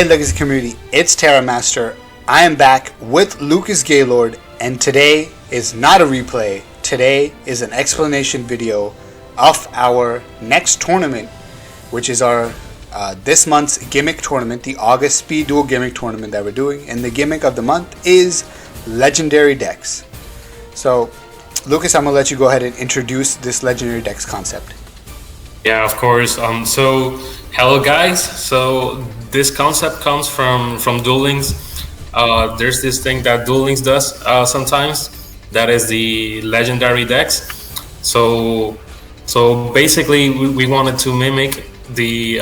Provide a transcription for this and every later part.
Hey Legacy community, it's Terramaster. I am back with Lucas Gaylord, and today is not a replay. Today is an explanation video of our next tournament, which is our this month's gimmick tournament, the August Speed Duel gimmick tournament that we're doing. And the gimmick of the month is Legendary Decks. So, Lucas, I'm going to let you go ahead and introduce this Legendary Decks concept. Yeah, of course. Hello guys. So this concept comes from Duelings. There's this thing that Duelings does sometimes. That is the legendary decks. So basically, we wanted to mimic the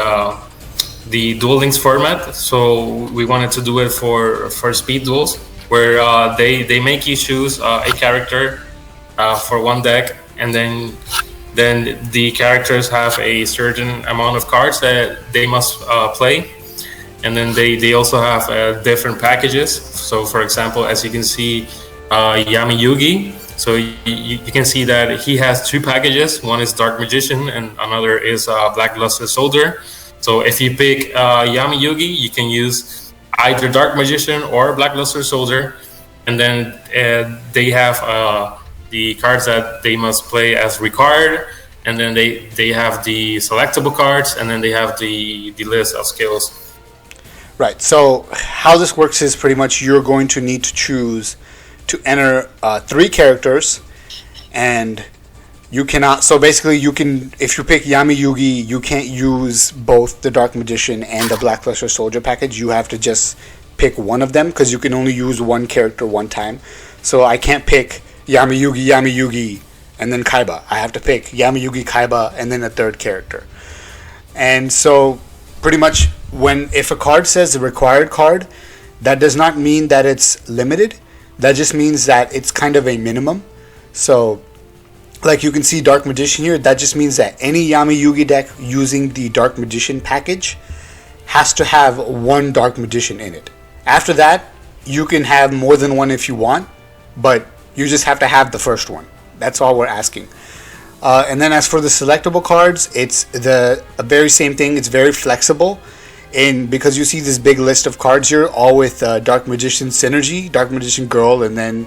Duelings format. So we wanted to do it for speed duels, where they make you choose a character for one deck, and then the characters have a certain amount of cards that they must play, and then they also have different packages. So for example, as you can see, Yugioh, so you can see that he has two packages. One is Dark Magician and another is Blackluster Soldier. So if you pick Yugioh, you can use either Dark Magician or Blackluster Soldier, and then they have the cards that they must play as required, and then they have the selectable cards, and then they have the list of skills. Right, so how this works is pretty much you're going to need to choose to enter 3 characters, and you cannot, so basically you can, if you pick Yugioh, you can't use both the Dark Magician and the Blackluster Soldier package. You have to just pick one of them, because you can only use one character one time. So I can't pick Yugioh, and then Kaiba. I have to pick Yugioh, Kaiba, and then a third character. And so, pretty much, if a card says required card, that does not mean that it's limited. That just means that it's kind of a minimum. So, like you can see Dark Magician here, that just means that any Yugioh deck using the Dark Magician package has to have one Dark Magician in it. After that, you can have more than one if you want, but you just have to have the first one. That's all we're asking. And then as for the selectable cards, it's the very same thing. It's very flexible, because you see this big list of cards here, all with Dark Magician Synergy, Dark Magician Girl, and then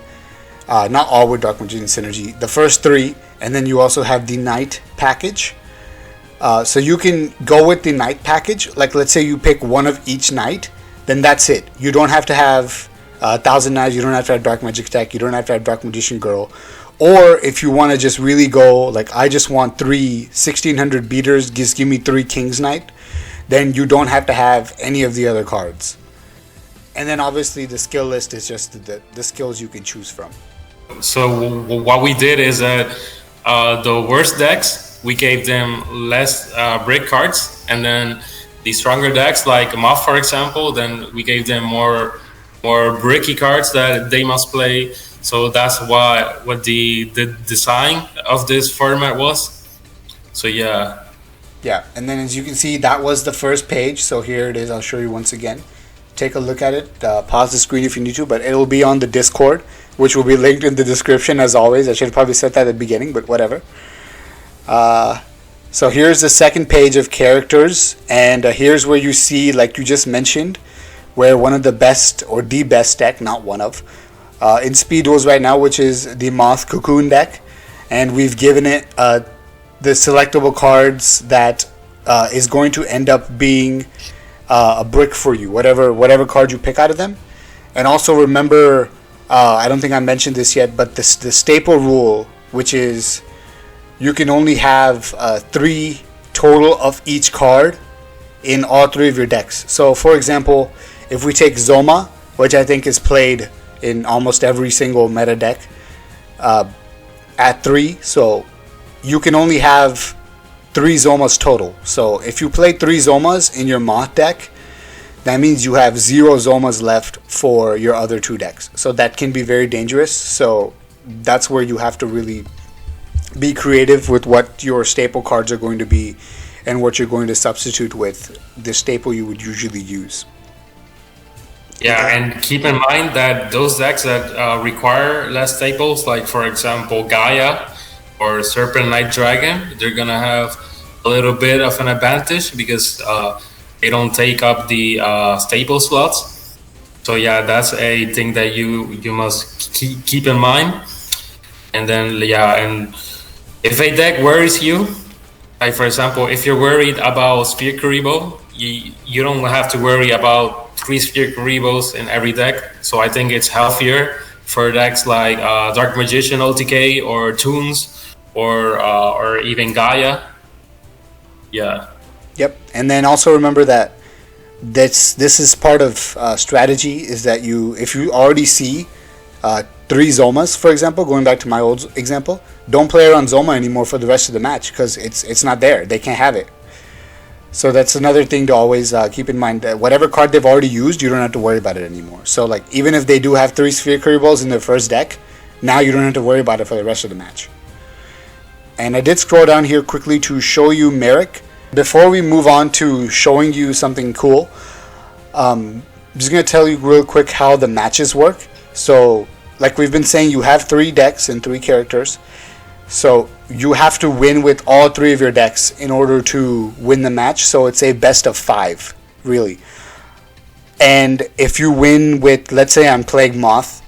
not all with Dark Magician Synergy, the first 3, and then you also have the Knight package. So you can go with the Knight package. Like let's say you pick one of each Knight, then that's it. You don't have to have 1,000 Knights, you don't have to have Dark Magic Tech, you don't have to have Dark Magician Girl. Or if you want to just really go, like I just want 3 1600 beaters, just give me 3 King's Knight, then you don't have to have any of the other cards. And then obviously the skill list is just the skills you can choose from. So what we did is that the worst decks, we gave them less brick cards, and then the stronger decks, like Moth for example, then we gave them more bricky cards that they must play. So that's what the design of this format was. So yeah, and then as you can see, that was the first page. So here it is. I'll show you once again. Take a look at it. Pause the screen if you need to, but it'll be on the Discord, which will be linked in the description as always. I should have probably said that at the beginning, but whatever. So here's the second page of characters, and here's where you see, like you just mentioned, where one of the best, or the best deck, not one of, in Speed Duels right now, which is the Moth Cocoon deck, and we've given it the selectable cards that is going to end up being a brick for you, whatever card you pick out of them. And also remember, I don't think I mentioned this yet, but the staple rule, which is you can only have 3 total of each card in all 3 of your decks. So for example, if we take Zoma, which I think is played in almost every single meta deck, at 3, so you can only have 3 Zomas total. So if you play 3 Zomas in your Moth deck, that means you have 0 Zomas left for your other 2 decks. So that can be very dangerous. So that's where you have to really be creative with what your staple cards are going to be and what you're going to substitute with the staple you would usually use. Yeah, and keep in mind that those decks that require less staples, like for example Gaia or Serpent Knight Dragon, they're gonna have a little bit of an advantage because they don't take up the staple slots. So yeah, that's a thing that you must keep in mind. And then and if a deck worries you, like for example, if you're worried about Sphere Kuriboh, you don't have to worry about 3 Sphere Kuribos in every deck. So I think it's healthier for decks like Dark Magician OTK or Toons or even Gaia. Yeah. Yep. And then also remember that this is part of strategy, is that if you already see 3 Zomas, for example, going back to my old example, don't play around Zoma anymore for the rest of the match because it's not there. They can't have it. So that's another thing to always keep in mind. That whatever card they've already used, you don't have to worry about it anymore. So like even if they do have 3 Sphere Kuribohs in their first deck, now you don't have to worry about it for the rest of the match. And I did scroll down here quickly to show you Merrick. Before we move on to showing you something cool, I'm just going to tell you real quick how the matches work. So like we've been saying, you have 3 decks and 3 characters. So you have to win with all 3 of your decks in order to win the match. So it's a best of 5, really. And if you win with, let's say I'm playing Moth,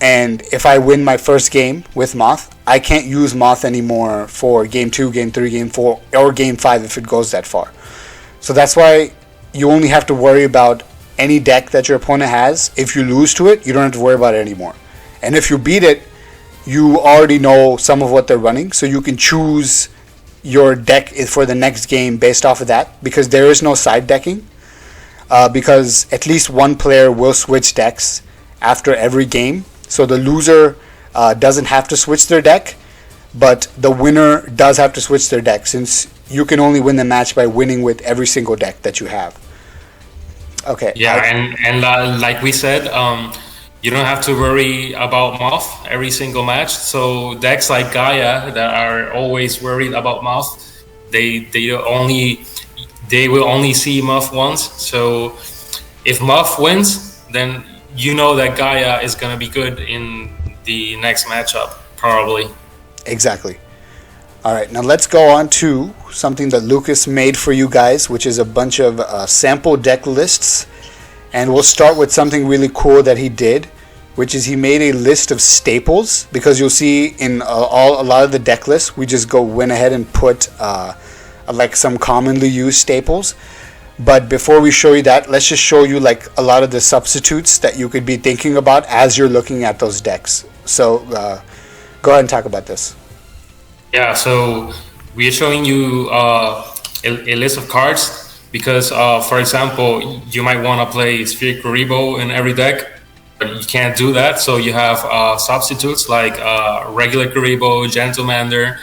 and if I win my first game with Moth, I can't use Moth anymore for game 2, game 3, game 4, or game 5 if it goes that far. So that's why you only have to worry about any deck that your opponent has. If you lose to it, you don't have to worry about it anymore. And if you beat it, you already know some of what they're running, so you can choose your deck for the next game based off of that, because there is no side decking, because at least one player will switch decks after every game. So the loser doesn't have to switch their deck, but the winner does have to switch their deck, since you can only win the match by winning with every single deck that you have. Okay. Yeah, and like we said, you don't have to worry about Moth every single match. So decks like Gaia that are always worried about Moth, they will only see Moth once. So if Moth wins, then you know that Gaia is gonna be good in the next matchup, probably. Exactly. All right, now let's go on to something that Lucas made for you guys, which is a bunch of sample deck lists. And we'll start with something really cool that he did, which is he made a list of staples, because you'll see in a lot of the deck lists, we just went ahead and put like some commonly used staples. But before we show you that, let's just show you like a lot of the substitutes that you could be thinking about as you're looking at those decks. So go ahead and talk about this. Yeah, so we are showing you a list of cards because, for example, you might want to play Sphere Kuriboh in every deck, but you can't do that. So you have substitutes like regular Kuriboh, Gentlemander,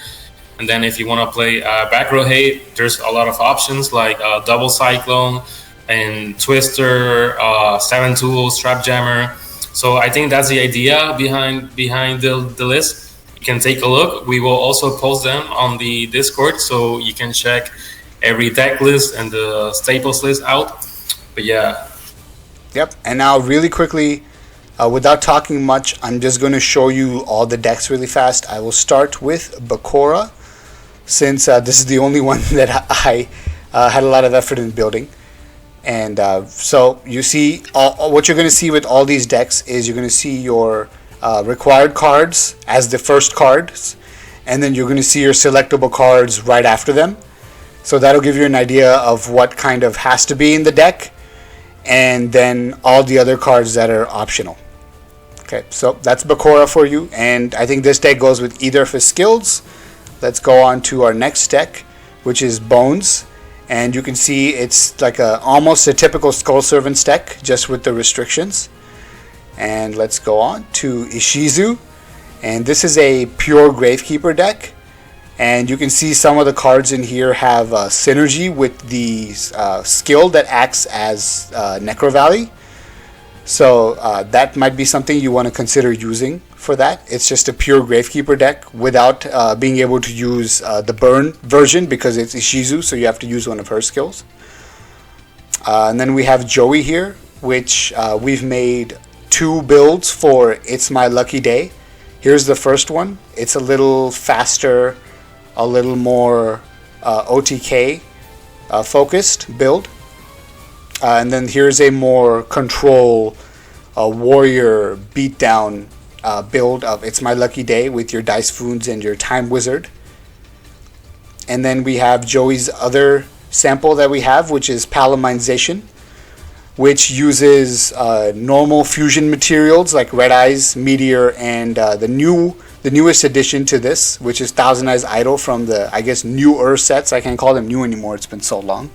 and then if you want to play back row hate, there's a lot of options like double Cyclone and Twister, 7 Tools, Trap Jammer. So I think that's the idea behind the list. You can take a look. We will also post them on the Discord, so you can check every deck list and the staples list out. But yeah. Yep. And now really quickly, without talking much, I'm just going to show you all the decks really fast. I will start with Bakura, since this is the only one that I had a lot of effort in building. And so you see, what you're going to see with all these decks is you're going to see your required cards as the first cards, and then you're going to see your selectable cards right after them. So that'll give you an idea of what kind of has to be in the deck, and then all the other cards that are optional. Okay, so that's Bakura for you, and I think this deck goes with either of his skills. Let's go on to our next deck, which is Bones. And you can see it's like almost a typical Skull Servants deck, just with the restrictions. And let's go on to Ishizu. And this is a pure Gravekeeper deck. And you can see some of the cards in here have synergy with the skill that acts as Necro Valley. So that might be something you want to consider using for that. It's just a pure Gravekeeper deck without being able to use the burn version, because it's Ishizu, so you have to use one of her skills. And then we have Joey here, which we've made 2 builds for It's My Lucky Day. Here's the first one. It's a little faster, a little more OTK focused build. And then here's a more control warrior beatdown build of It's My Lucky Day with your Dice Foons and your Time Wizard. And then we have Joey's other sample that we have, which is Palamization, which uses normal fusion materials like Red Eyes, Meteor, and the newest addition to this, which is Thousand Eyes Idol from the, I guess, newer sets. I can't call them new anymore, it's been so long.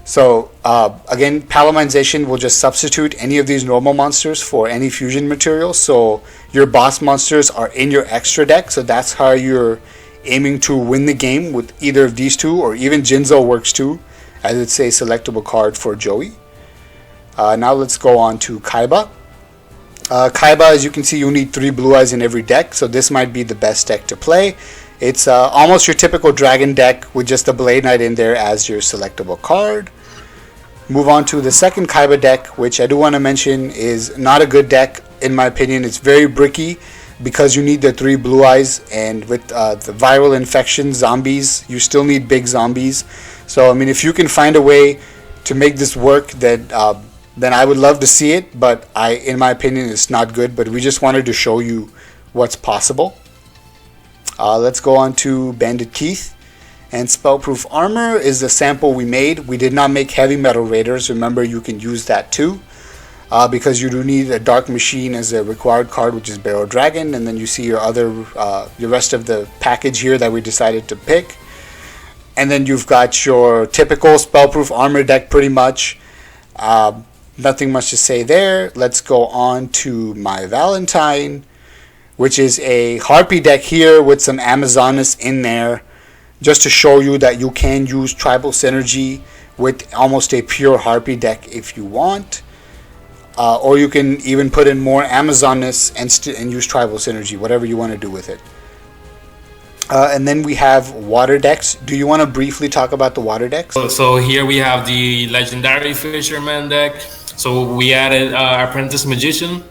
So again, Palamization will just substitute any of these normal monsters for any fusion materials. So your boss monsters are in your extra deck, so that's how you're aiming to win the game with either of these two, or even Jinzo works too, as it's a selectable card for Joey. Now let's go on to Kaiba. Kaiba, as you can see, you need 3 Blue Eyes in every deck, so this might be the best deck to play. It's almost your typical dragon deck with just a Blade Knight in there as your selectable card. Move on to the second Kaiba deck, which I do want to mention is not a good deck in my opinion. It's very bricky because you need the 3 Blue Eyes, and with the viral infection zombies, you still need big zombies. So I mean, if you can find a way to make this work, then I would love to see it, but in my opinion, it's not good. But we just wanted to show you what's possible. Let's go on to Bandit Keith. And Spellproof Armor is the sample we made. We did not make Heavy Metal Raiders. Remember, you can use that too, because you do need a Dark Machine as a required card, which is Barrow Dragon. And then you see your rest of the package here that we decided to pick. And then you've got your typical Spellproof Armor deck pretty much. Nothing much to say there. Let's go on to My Valentine, which is a Harpy deck here with some Amazonas in there, just to show you that you can use Tribal Synergy with almost a pure Harpy deck if you want. Or you can even put in more Amazonas and use Tribal Synergy, whatever you want to do with it. And then we have water decks. Do you want to briefly talk about the water decks? So here we have the Legendary Fisherman deck. So we added Apprentice Magician.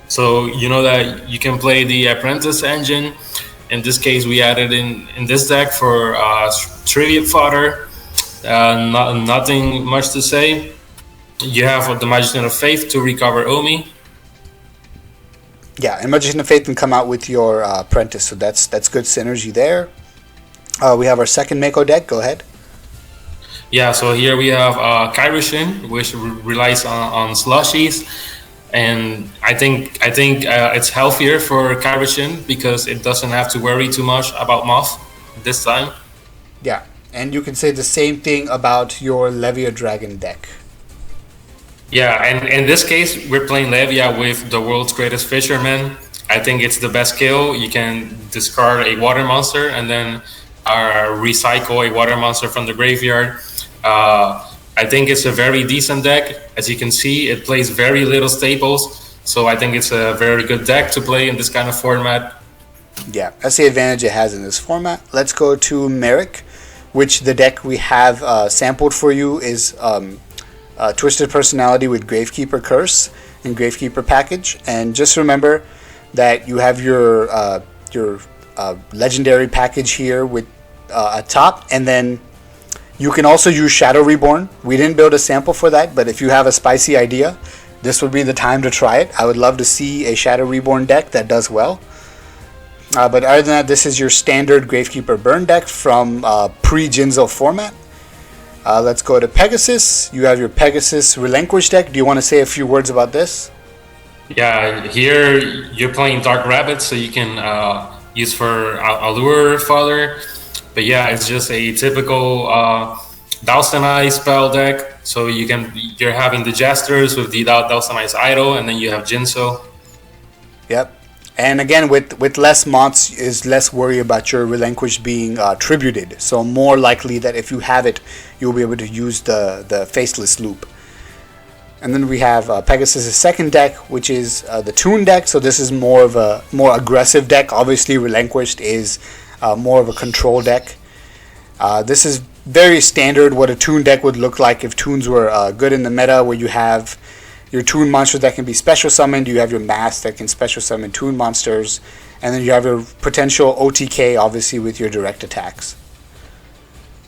So you know that you can play the Apprentice engine. In this case, we added in this deck for trivia fodder. Nothing much to say. You have the Magician of Faith to recover Omi. Yeah, and Magician of Faith can come out with your Apprentice, so that's good synergy there. We have our second Mako deck. Go ahead. Yeah, so here we have Kairoshin, which relies on slushies. And I think it's healthier for Kairoshin because it doesn't have to worry too much about Moth this time. Yeah, and you can say the same thing about your Levia Dragon deck. Yeah, and in this case, we're playing Levia with the world's greatest fisherman. I think it's the best kill. You can discard a water monster and then recycle a water monster from the graveyard. I think it's a very decent deck. As you can see, it plays very little staples. So I think it's a very good deck to play in this kind of format. Yeah, that's the advantage it has in this format. Let's go to Merrick, which the deck we have sampled for you is Twisted Personality with Gravekeeper Curse and Gravekeeper Package. And just remember that you have your legendary package here with a top, and then you can also use Shadow Reborn. We didn't build a sample for that, but if you have a spicy idea, this would be the time to try it. I would love to see a Shadow Reborn deck that does well. But other than that, this is your standard Gravekeeper Burn deck from pre-Jinzo format. Let's go to Pegasus. You have your Pegasus Relinquish deck. Do you want to say a few words about this? Yeah, here you're playing Dark Rabbit, so you can use for Allure Fodder. But yeah, it's just a typical Thousand Eyes spell deck. So you're having the Jesters with the Thousand Eyes Idol, and then you have Jinzo. Yep. And again, with less mods is less worry about your Relinquish being tributed. So more likely that if you have it, you'll be able to use the Faceless Loop. And then we have Pegasus' second deck, which is the Toon deck. So this is more of a more aggressive deck. Obviously, Relinquished is more of a control deck. This is very standard what a Toon deck would look like if Toons were good in the meta, where you have your Toon monsters that can be special summoned, you have your Mask that can special summon Toon monsters, and then you have your potential OTK, obviously, with your direct attacks.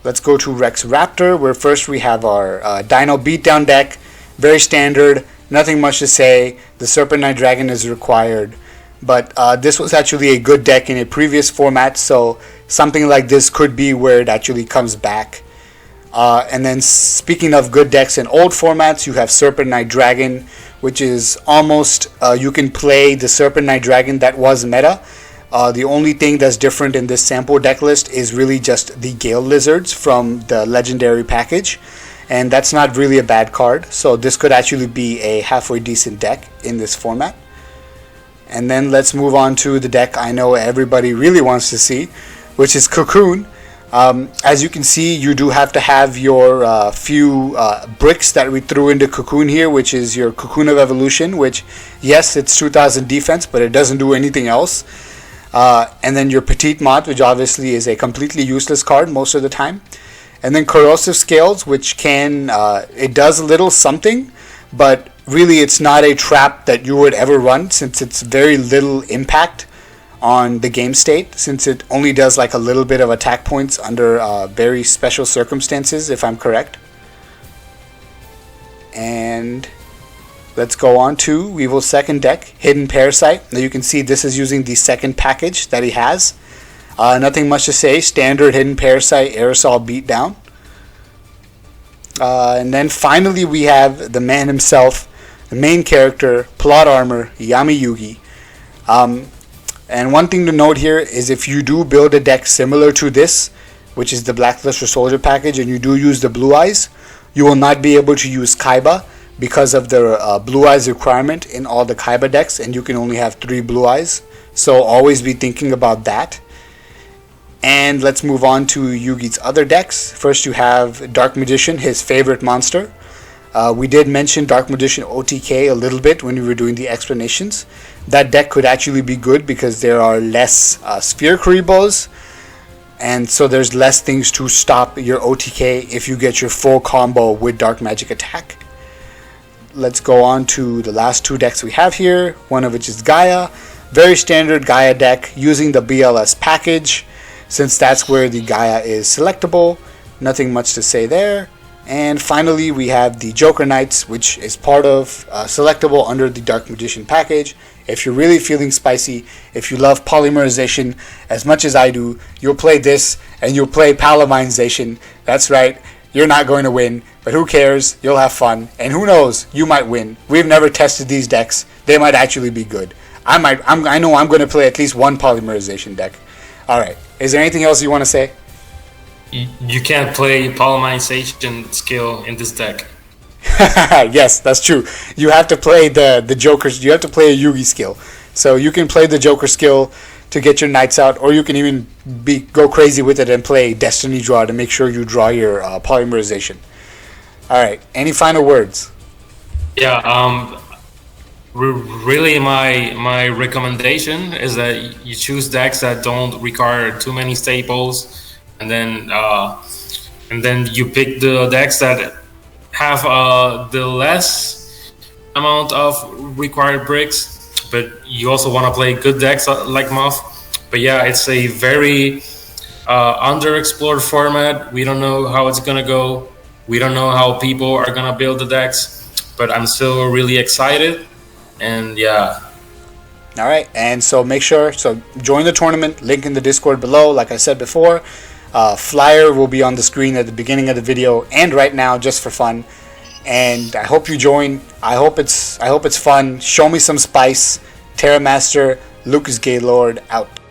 let's go to Rex Raptor, where first we have our Dino Beatdown deck. Very standard, nothing much to say. The Serpent Knight Dragon is required. But this was actually a good deck in a previous format, so something like this could be where it actually comes back. And then speaking of good decks in old formats, you have Serpent Knight Dragon, which is almost, you can play the Serpent Knight Dragon that was meta. The only thing that's different in this sample deck list is really just the Gale Lizards from the Legendary package. And that's not really a bad card, so this could actually be a halfway decent deck in this format. And then let's move on to the deck I know everybody really wants to see, which is Cocoon. As you can see, you do have to have your few bricks that we threw into Cocoon here, which is your Cocoon of Evolution, which, yes, it's 2000 defense, but it doesn't do anything else. And then your Petite Mott, which obviously is a completely useless card most of the time. And then Corrosive Scales, which can, it does a little something, but really it's not a trap that you would ever run, since it's very little impact on the game state, since it only does like a little bit of attack points under very special circumstances, if I'm correct. And let's go on to Weevil's second deck, Hidden Parasite. Now you can see this is using the second package that he has. Nothing much to say, standard Hidden Parasite Aerosol Beatdown. And then finally we have the man himself, the main character, Plot Armor, Yami Yugi. And one thing to note here is if you do build a deck similar to this, which is the Blackluster Soldier package, and you do use the Blue Eyes, you will not be able to use Kaiba because of the Blue Eyes requirement in all the Kaiba decks, and you can only have 3 Blue Eyes. So always be thinking about that. And let's move on to Yugi's other decks. First you have Dark Magician, his favorite monster. We did mention Dark Magician OTK a little bit when we were doing the explanations. That deck could actually be good because there are less Sphere Kuribohs, and so there's less things to stop your OTK if you get your full combo with Dark Magic attack. Let's go on to the last 2 decks we have here, one of which is Gaia. Very standard Gaia deck using the BLS package, since that's where the Gaia is selectable. Nothing much to say there. And finally we have the Joker Knights, which is part of selectable under the Dark Magician package. If you're really feeling spicy, if you love polymerization as much as I do, you'll play this and you'll play Palaminization. That's right, you're not going to win, but who cares? You'll have fun, and who knows, you might win. We've never tested these decks. They might actually be good. I know I'm going to play at least one polymerization deck. Alright, is there anything else you want to say? You can't play Palaminization skill in this deck. Yes, that's true. You have to play the Joker's. You have to play a Yugi skill. So you can play the Joker skill to get your knights out, or you can even go crazy with it and play Destiny Draw to make sure you draw your polymerization. All right. Any final words? Yeah. Really, my recommendation is that you choose decks that don't require too many staples, and then you pick the decks that have the less amount of required bricks, but you also want to play good decks like Muff. But yeah, it's a very underexplored format. We don't know how it's gonna go. We don't know how people are gonna build the decks, but I'm still really excited. And yeah. All right, and so make sure, join the tournament, link in the Discord below. Like I said before, flyer will be on the screen at the beginning of the video and right now, just for fun. And I hope you join. I hope it's fun. Show me some spice. Terramaster, Lucas Gaylord out.